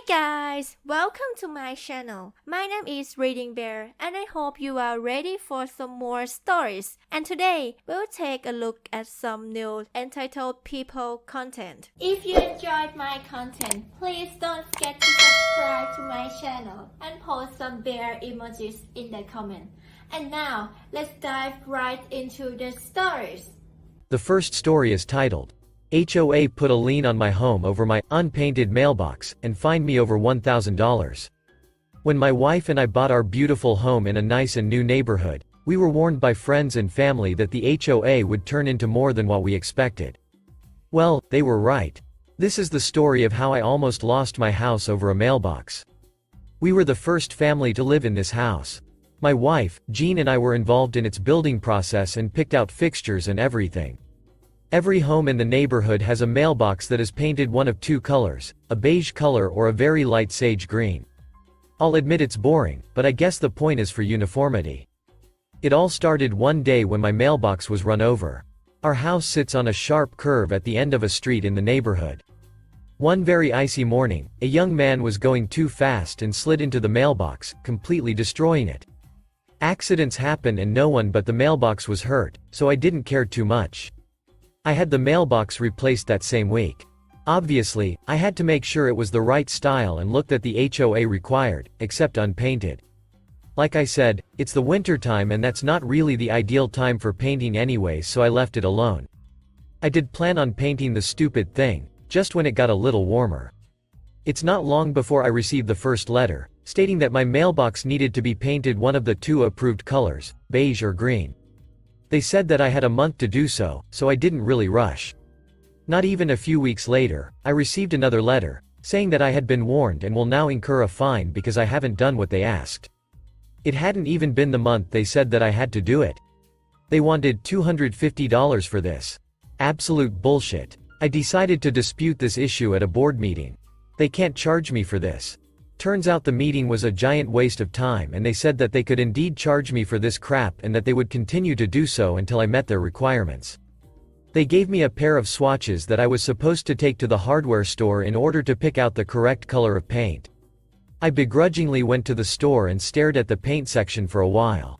guys, welcome to my channel. My name is ReadingBear and I hope you are ready for some more stories. And today, we'll take a look at some new entitled people content. If you enjoyed my content, please don't forget to subscribe to my channel and post some bear emojis in the comment. And now, let's dive right into the stories. The first story is titled, HOA put a lien on my home over my unpainted mailbox and fined me over $1,000. When my wife and I bought our beautiful home in a nice and new neighborhood, we were warned by friends and family that the HOA would turn into more than what we expected. Well, they were right. This is the story of how I almost lost my house over a mailbox. We were the first family to live in this house. My wife, Jean, and I were involved in its building process and picked out fixtures and everything. Every home in the neighborhood has a mailbox that is painted one of two colors, a beige color or a very light sage green. I'll admit it's boring, but I guess the point is for uniformity. It all started one day when my mailbox was run over. Our house sits on a sharp curve at the end of a street in the neighborhood. One very icy morning, a young man was going too fast and slid into the mailbox, completely destroying it. Accidents happen and no one but the mailbox was hurt, so I didn't care too much. I had the mailbox replaced that same week. Obviously, I had to make sure it was the right style and look that the HOA required, except unpainted. Like I said, it's the winter time and that's not really the ideal time for painting anyway, so I left it alone. I did plan on painting the stupid thing, just when it got a little warmer. It's not long before I received the first letter, stating that my mailbox needed to be painted one of the two approved colors, beige or green. They said that I had a month to do so, so I didn't really rush. Not even a few weeks later, I received another letter, saying that I had been warned and will now incur a fine because I haven't done what they asked. It hadn't even been the month they said that I had to do it. They wanted $250 for this. Absolute bullshit. I decided to dispute this issue at a board meeting. They can't charge me for this. Turns out the meeting was a giant waste of time and they said that they could indeed charge me for this crap and that they would continue to do so until I met their requirements. They gave me a pair of swatches that I was supposed to take to the hardware store in order to pick out the correct color of paint. I begrudgingly went to the store and stared at the paint section for a while.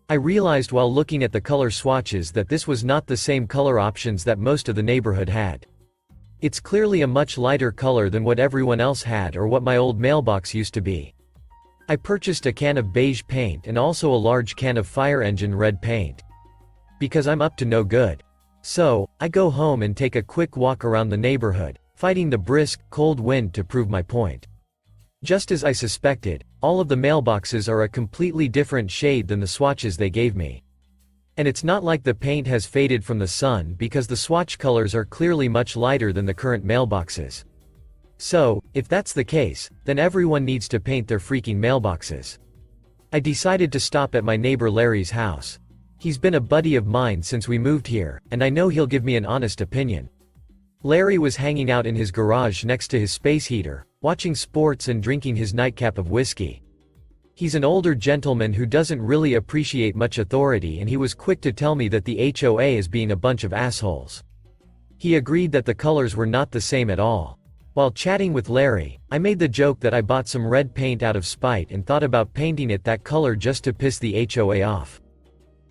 I realized while looking at the color swatches that this was not the same color options that most of the neighborhood had. It's clearly a much lighter color than what everyone else had or what my old mailbox used to be. I purchased a can of beige paint and also a large can of fire engine red paint. Because I'm up to no good. So, I go home and take a quick walk around the neighborhood, fighting the brisk, cold wind to prove my point. Just as I suspected, all of the mailboxes are a completely different shade than the swatches they gave me. And it's not like the paint has faded from the sun because the swatch colors are clearly much lighter than the current mailboxes. So, if that's the case, then everyone needs to paint their freaking mailboxes. I decided to stop at my neighbor Larry's house. He's been a buddy of mine since we moved here, and I know he'll give me an honest opinion. Larry was hanging out in his garage next to his space heater, watching sports and drinking his nightcap of whiskey. He's an older gentleman who doesn't really appreciate much authority and he was quick to tell me that the HOA is being a bunch of assholes. He agreed that the colors were not the same at all. While chatting with Larry, I made the joke that I bought some red paint out of spite and thought about painting it that color just to piss the HOA off.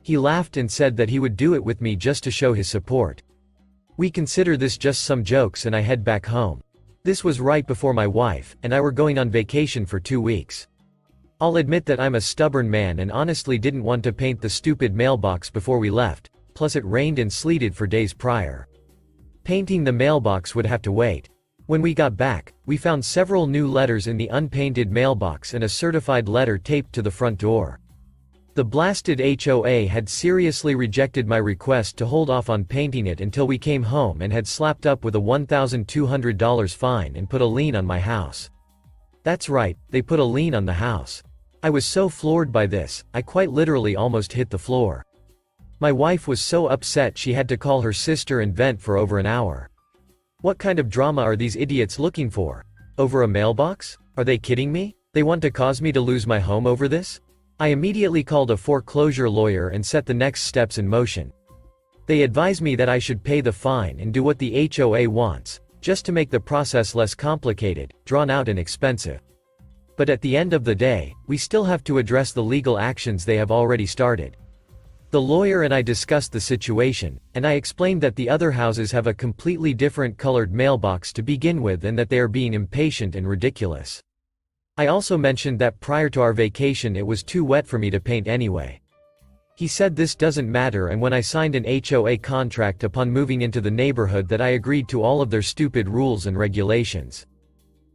He laughed and said that he would do it with me just to show his support. We consider this just some jokes and I head back home. This was right before my wife and I were going on vacation for 2 weeks. I'll admit that I'm a stubborn man and honestly didn't want to paint the stupid mailbox before we left, plus it rained and sleeted for days prior. Painting the mailbox would have to wait. When we got back, we found several new letters in the unpainted mailbox and a certified letter taped to the front door. The blasted HOA had seriously rejected my request to hold off on painting it until we came home and had slapped up with a $1,200 fine and put a lien on my house. That's right, they put a lien on the house. I was so floored by this, I quite literally almost hit the floor. My wife was so upset she had to call her sister and vent for over an hour. What kind of drama are these idiots looking for? Over a mailbox? Are they kidding me? They want to cause me to lose my home over this? I immediately called a foreclosure lawyer and set the next steps in motion. They advised me that I should pay the fine and do what the HOA wants, just to make the process less complicated, drawn out and expensive. But at the end of the day, we still have to address the legal actions they have already started. The lawyer and I discussed the situation, and I explained that the other houses have a completely different colored mailbox to begin with and that they are being impatient and ridiculous. I also mentioned that prior to our vacation it was too wet for me to paint anyway. He said this doesn't matter, and when I signed an HOA contract upon moving into the neighborhood that I agreed to all of their stupid rules and regulations.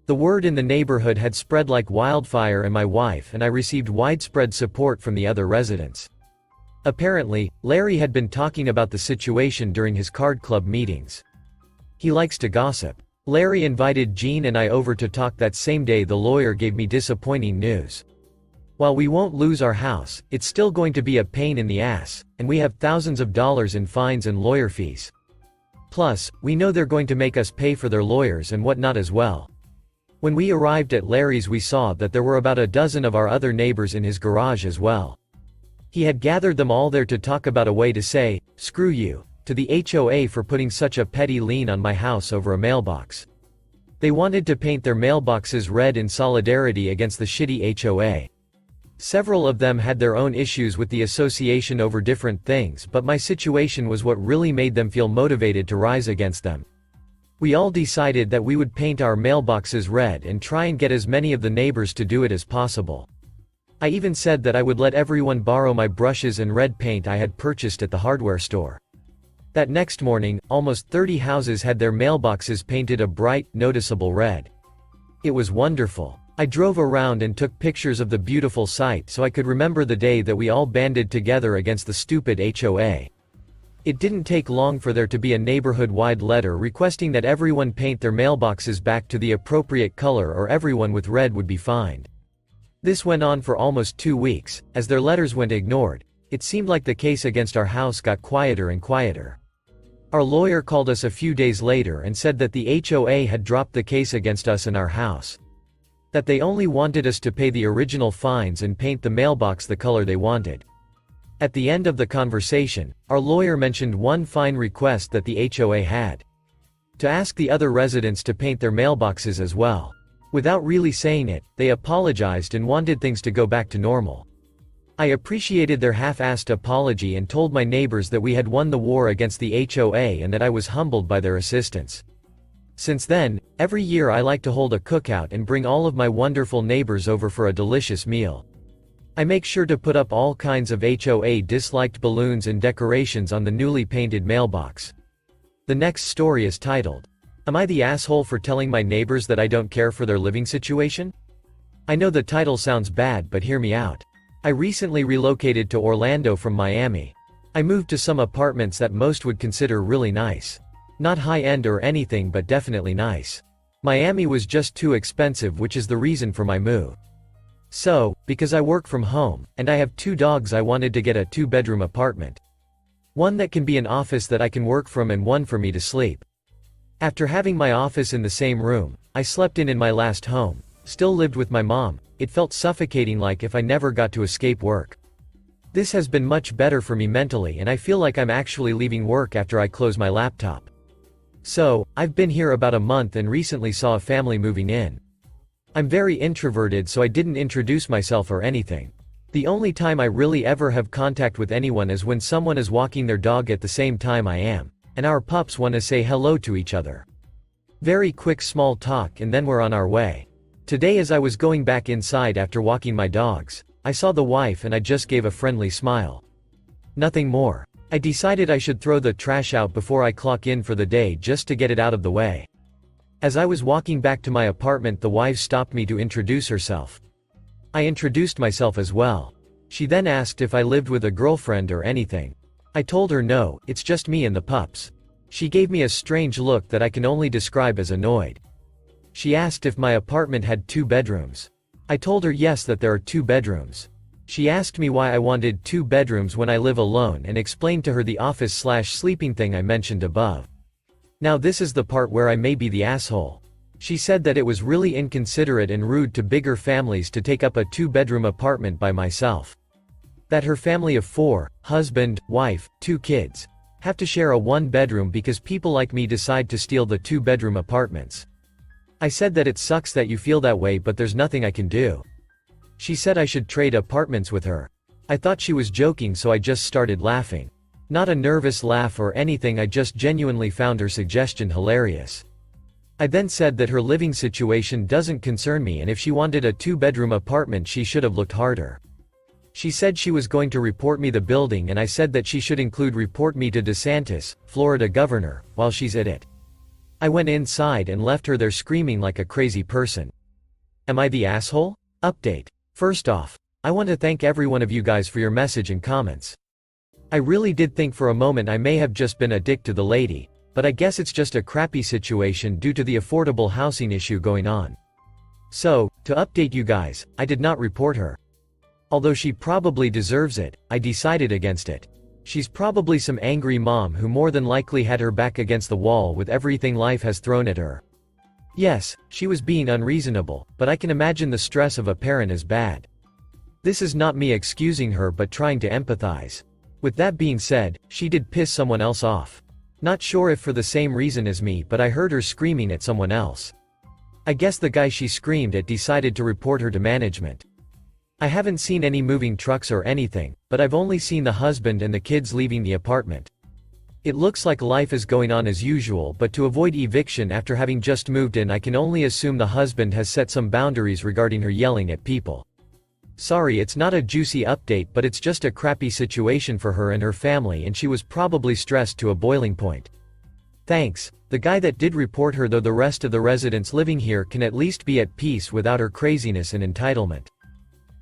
The word in the neighborhood had spread like wildfire, and my wife and I received widespread support from the other residents. Apparently, Larry had been talking about the situation during his card club meetings. He likes to gossip. Larry invited Jean and I over to talk that same day. The lawyer gave me disappointing news. While we won't lose our house, it's still going to be a pain in the ass, and we have thousands of dollars in fines and lawyer fees. Plus, we know they're going to make us pay for their lawyers and whatnot as well. When we arrived at Larry's, we saw that there were about a dozen of our other neighbors in his garage as well. He had gathered them all there to talk about a way to say, "Screw you," to the HOA for putting such a petty lien on my house over a mailbox. They wanted to paint their mailboxes red in solidarity against the shitty HOA. Several of them had their own issues with the association over different things, but my situation was what really made them feel motivated to rise against them. We all decided that we would paint our mailboxes red and try and get as many of the neighbors to do it as possible. I even said that I would let everyone borrow my brushes and red paint I had purchased at the hardware store. That next morning, almost 30 houses had their mailboxes painted a bright, noticeable red. It was wonderful. I drove around and took pictures of the beautiful sight so I could remember the day that we all banded together against the stupid HOA. It didn't take long for there to be a neighborhood-wide letter requesting that everyone paint their mailboxes back to the appropriate color or everyone with red would be fined. This went on for almost 2 weeks. As their letters went ignored, it seemed like the case against our house got quieter and quieter. Our lawyer called us a few days later and said that the HOA had dropped the case against us and our house. That they only wanted us to pay the original fines and paint the mailbox the color they wanted. At the end of the conversation, our lawyer mentioned one fine request that the HOA had. To ask the other residents to paint their mailboxes as well. Without really saying it, they apologized and wanted things to go back to normal. I appreciated their half-assed apology and told my neighbors that we had won the war against the HOA and that I was humbled by their assistance. Since then, every year I like to hold a cookout and bring all of my wonderful neighbors over for a delicious meal. I make sure to put up all kinds of HOA disliked balloons and decorations on the newly painted mailbox. The next story is titled, "Am I the asshole for telling my neighbors that I don't care for their living situation?" I know the title sounds bad, but hear me out. I recently relocated to Orlando from Miami. I moved to some apartments that most would consider really nice. Not high-end or anything, but definitely nice. Miami was just too expensive, which is the reason for my move. So, because I work from home, and I have 2 dogs, I wanted to get a 2-bedroom apartment. One that can be an office that I can work from and one for me to sleep. After having my office in the same room I slept in my last home, still lived with my mom, it felt suffocating, like if I never got to escape work. This has been much better for me mentally, and I feel like I'm actually leaving work after I close my laptop. So, I've been here about a month and recently saw a family moving in. I'm very introverted, so I didn't introduce myself or anything. The only time I really ever have contact with anyone is when someone is walking their dog at the same time I am, and our pups want to say hello to each other. Very quick small talk and then we're on our way. Today, as I was going back inside after walking my dogs, I saw the wife and I just gave a friendly smile. Nothing more. I decided I should throw the trash out before I clock in for the day just to get it out of the way. As I was walking back to my apartment, the wife stopped me to introduce herself. I introduced myself as well. She then asked if I lived with a girlfriend or anything. I told her no, it's just me and the pups. She gave me a strange look that I can only describe as annoyed. She asked if my apartment had 2 bedrooms. I told her yes, that there are 2 bedrooms. She asked me why I wanted 2 bedrooms when I live alone and explained to her the office/sleeping thing I mentioned above. Now this is the part where I may be the asshole. She said that it was really inconsiderate and rude to bigger families to take up a 2-bedroom apartment by myself. That her family of 4, husband, wife, 2 kids, Have to share a one-bedroom because people like me decide to steal the two-bedroom apartments. I said that it sucks that you feel that way, but there's nothing I can do. She said I should trade apartments with her. I thought she was joking, so I just started laughing. Not a nervous laugh or anything, I just genuinely found her suggestion hilarious. I then said that her living situation doesn't concern me, and if she wanted a two-bedroom apartment she should have looked harder. She said she was going to report me the building, and I said that she should report me to DeSantis, Florida governor, while she's at it. I went inside and left her there screaming like a crazy person. Am I the asshole? Update. First off, I want to thank every one of you guys for your message and comments. I really did think for a moment I may have just been a dick to the lady, but I guess it's just a crappy situation due to the affordable housing issue going on. So, to update you guys, I did not report her. Although she probably deserves it, I decided against it. She's probably some angry mom who more than likely had her back against the wall with everything life has thrown at her. Yes, she was being unreasonable, but I can imagine the stress of a parent is bad. This is not me excusing her but trying to empathize. With that being said, she did piss someone else off. Not sure if for the same reason as me, but I heard her screaming at someone else. I guess the guy she screamed at decided to report her to management. I haven't seen any moving trucks or anything, but I've only seen the husband and the kids leaving the apartment. It looks like life is going on as usual, but to avoid eviction after having just moved in, I can only assume the husband has set some boundaries regarding her yelling at people. Sorry, it's not a juicy update, but it's just a crappy situation for her and her family, and she was probably stressed to a boiling point. Thanks. The guy that did report her, though the rest of the residents living here can at least be at peace without her craziness and entitlement.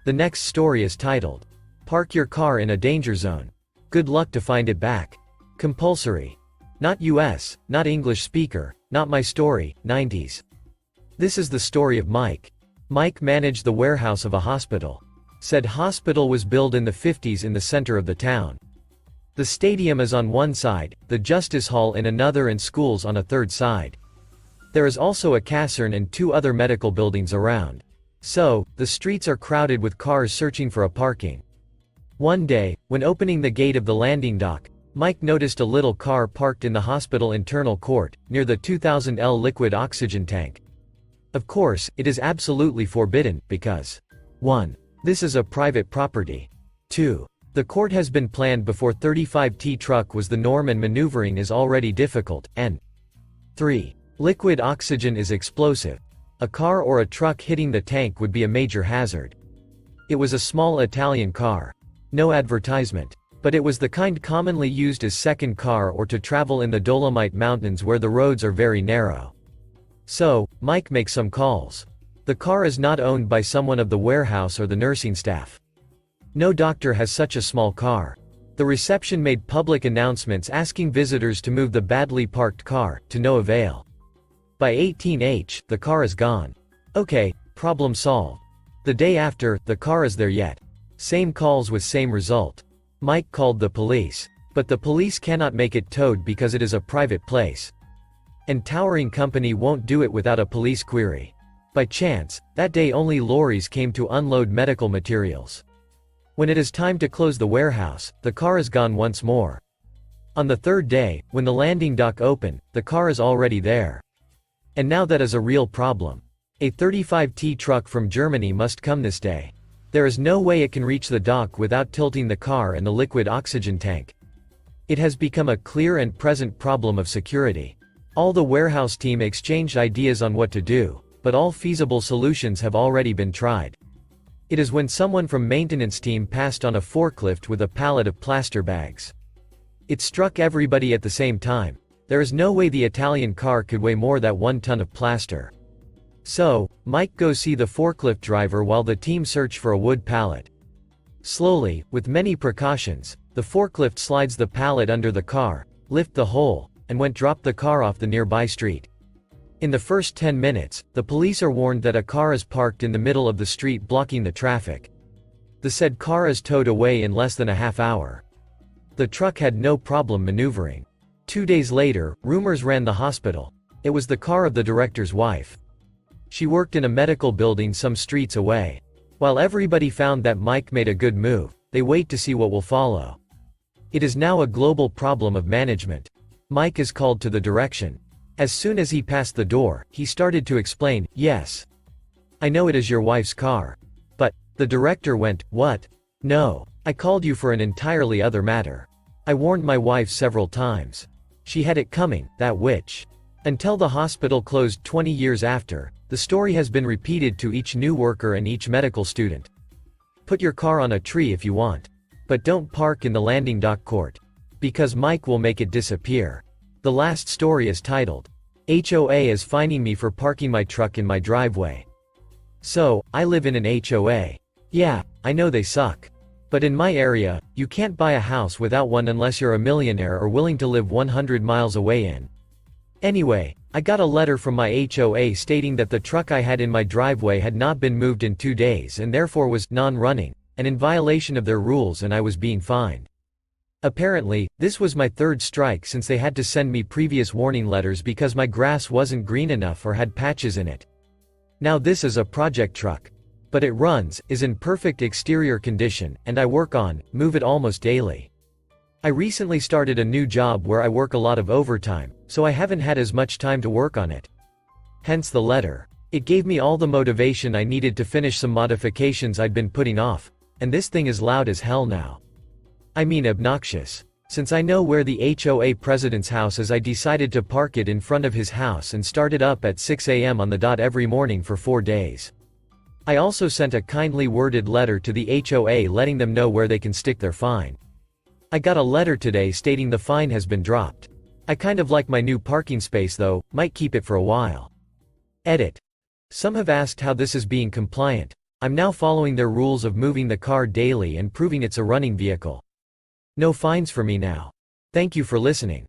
The next story is titled, Park Your Car in a Danger Zone. Good luck to find it back. Compulsory. Not US, not English speaker, not my story, 90s. This is the story of Mike. Mike managed the warehouse of a hospital. Said hospital was built in the 50s in the center of the town. The stadium is on one side, the justice hall in another, and schools on a third side. There is also a caserne and 2 other medical buildings around. So, the streets are crowded with cars searching for a parking. One day, when opening the gate of the landing dock, Mike noticed a little car parked in the hospital internal court, near the 2000L liquid oxygen tank. Of course, it is absolutely forbidden, because 1. This is a private property. 2. The court has been planned before 35T truck was the norm and maneuvering is already difficult, and 3. Liquid oxygen is explosive. A car or a truck hitting the tank would be a major hazard. It was a small Italian car. No advertisement. But it was the kind commonly used as second car or to travel in the Dolomite Mountains where the roads are very narrow. So, Mike makes some calls. The car is not owned by someone of the warehouse or the nursing staff. No doctor has such a small car. The reception made public announcements asking visitors to move the badly parked car, to no avail. By 18H, the car is gone. Okay, problem solved. The day after, the car is there yet. Same calls with same result. Mike called the police. But the police cannot make it towed because it is a private place. And towering company won't do it without a police query. By chance, that day only lorries came to unload medical materials. When it is time to close the warehouse, the car is gone once more. On the 3rd day, when the landing dock opened, the car is already there. And now that is a real problem. A 35T truck from Germany must come this day. There is no way it can reach the dock without tilting the car and the liquid oxygen tank. It has become a clear and present problem of security. All the warehouse team exchanged ideas on what to do, but all feasible solutions have already been tried. It is when someone from maintenance team passed on a forklift with a pallet of plaster bags. It struck everybody at the same time. There is no way the Italian car could weigh more than 1 ton of plaster. So, Mike goes see the forklift driver while the team search for a wood pallet. Slowly, with many precautions, the forklift slides the pallet under the car, lift the hole, and drop the car off the nearby street. In the first 10 minutes, the police are warned that a car is parked in the middle of the street blocking the traffic. The said car is towed away in less than a half hour. The truck had no problem maneuvering. 2 days later, rumors ran the hospital. It was the car of the director's wife. She worked in a medical building some streets away. While everybody found that Mike made a good move, they wait to see what will follow. It is now a global problem of management. Mike is called to the direction. As soon as he passed the door, he started to explain, "Yes. I know it is your wife's car." But, the director went, "What? No. I called you for an entirely other matter. I warned my wife several times. She had it coming, that witch." Until the hospital closed 20 years after, the story has been repeated to each new worker and each medical student. Put your car on a tree if you want. But don't park in the landing dock court. Because Mike will make it disappear. The last story is titled, "HOA is fining me for parking my truck in my driveway." So, I live in an HOA. Yeah, I know they suck. But in my area, you can't buy a house without one unless you're a millionaire or willing to live 100 miles away in. Anyway, I got a letter from my HOA stating that the truck I had in my driveway had not been moved in 2 days and therefore was non-running, and in violation of their rules, and I was being fined. Apparently, this was my third strike since they had to send me previous warning letters because my grass wasn't green enough or had patches in it. Now this is a project truck. But it runs, is in perfect exterior condition, and I move it almost daily. I recently started a new job where I work a lot of overtime, so I haven't had as much time to work on it. Hence the letter. It gave me all the motivation I needed to finish some modifications I'd been putting off, and this thing is loud as hell now. I mean obnoxious. Since I know where the HOA president's house is, I decided to park it in front of his house and start it up at 6 a.m. on the dot every morning for 4 days. I also sent a kindly worded letter to the HOA letting them know where they can stick their fine. I got a letter today stating the fine has been dropped. I kind of like my new parking space though, might keep it for a while. Edit. Some have asked how this is being compliant. I'm now following their rules of moving the car daily and proving it's a running vehicle. No fines for me now. Thank you for listening.